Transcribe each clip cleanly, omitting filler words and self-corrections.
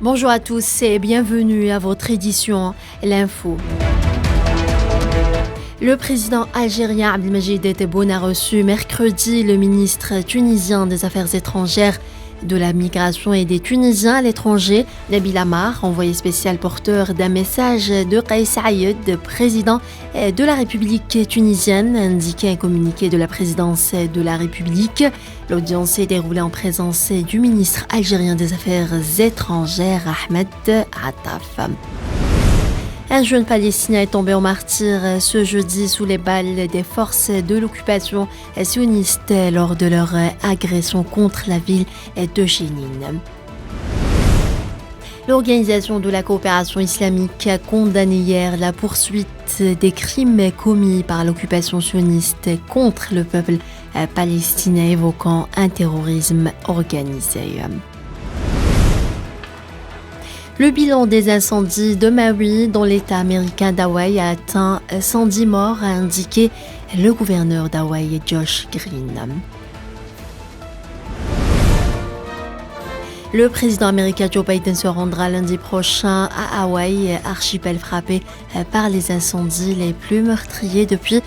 Bonjour à tous et bienvenue à votre édition L'Info. Le président algérien Abdelmadjid Tebboune a reçu mercredi le ministre tunisien des Affaires étrangères, de la migration et des Tunisiens à l'étranger, Nabil Amar, envoyé spécial porteur d'un message de Kais Saied, président de la République tunisienne, indiqué un communiqué de la présidence de la République. L'audience s'est déroulée en présence du ministre algérien des Affaires étrangères, Ahmed Attaf. Un jeune Palestinien est tombé en martyr ce jeudi sous les balles des forces de l'occupation sioniste lors de leur agression contre la ville de Jénine. L'Organisation de la coopération islamique a condamné hier la poursuite des crimes commis par l'occupation sioniste contre le peuple palestinien, évoquant un terrorisme organisé. Le bilan des incendies de Maui dans l'État américain d'Hawaï a atteint 110 morts, a indiqué le gouverneur d'Hawaï, Josh Green. Le président américain Joe Biden se rendra lundi prochain à Hawaï, archipel frappé par les incendies les plus meurtriers depuis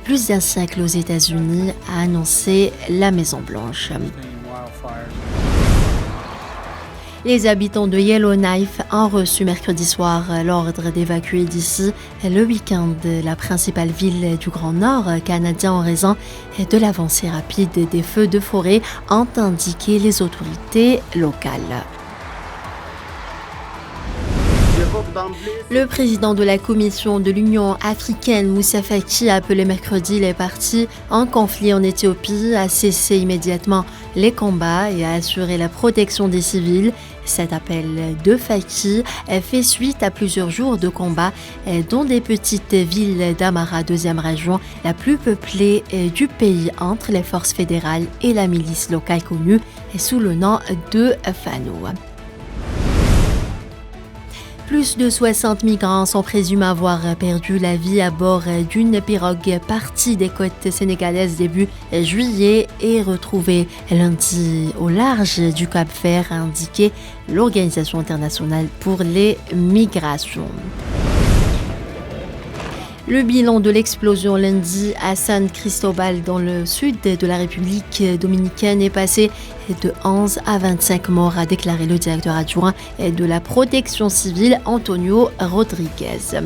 plus d'un siècle aux États-Unis, a annoncé la Maison-Blanche. Les habitants de Yellowknife ont reçu mercredi soir l'ordre d'évacuer d'ici le week-end la principale ville du Grand Nord canadien en raison de l'avancée rapide des feux de forêt, ont indiqué les autorités locales. Le président de la Commission de l'Union africaine, Moussa Faki, a appelé mercredi les parties en conflit en Éthiopie à cesser immédiatement les combats et à assurer la protection des civils. Cet appel de Faki fait suite à plusieurs jours de combats dans des petites villes d'Amara, deuxième région la plus peuplée du pays, entre les forces fédérales et la milice locale connue sous le nom de Fano. Plus de 60 migrants sont présumés avoir perdu la vie à bord d'une pirogue partie des côtes sénégalaises début juillet et retrouvée lundi au large du Cap-Vert, a indiqué l'Organisation internationale pour les migrations. Le bilan de l'explosion lundi à San Cristobal dans le sud de la République dominicaine est passé de 11 à 25 morts, a déclaré le directeur adjoint de la protection civile, Antonio Rodriguez.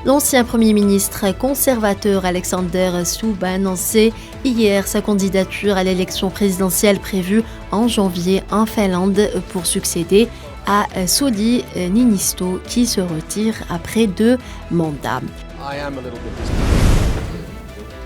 L'ancien Premier ministre conservateur Alexander Stubb a annoncé hier sa candidature à l'élection présidentielle prévue en janvier en Finlande pour succéder à Sauli Niinisto qui se retire après 2 mandats.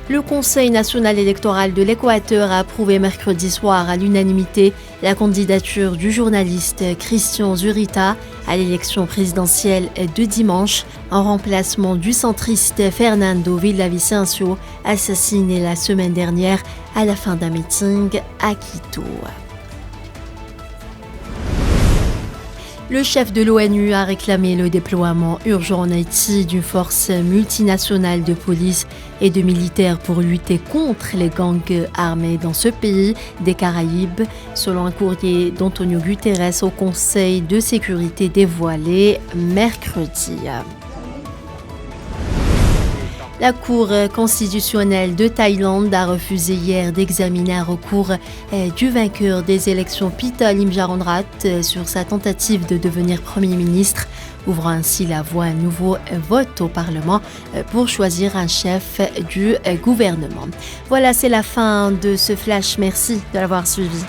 Le Conseil national électoral de l'Équateur a approuvé mercredi soir à l'unanimité la candidature du journaliste Christian Zurita à l'élection présidentielle de dimanche en remplacement du centriste Fernando Villavicencio, assassiné la semaine dernière à la fin d'un meeting à Quito. Le chef de l'ONU a réclamé le déploiement urgent en Haïti d'une force multinationale de police et de militaires pour lutter contre les gangs armés dans ce pays des Caraïbes, selon un courrier d'Antonio Guterres au Conseil de sécurité dévoilé mercredi. La Cour constitutionnelle de Thaïlande a refusé hier d'examiner un recours du vainqueur des élections Pita Limjaroenrat sur sa tentative de devenir Premier ministre, ouvrant ainsi la voie à un nouveau vote au Parlement pour choisir un chef du gouvernement. Voilà, c'est la fin de ce flash. Merci de l'avoir suivi.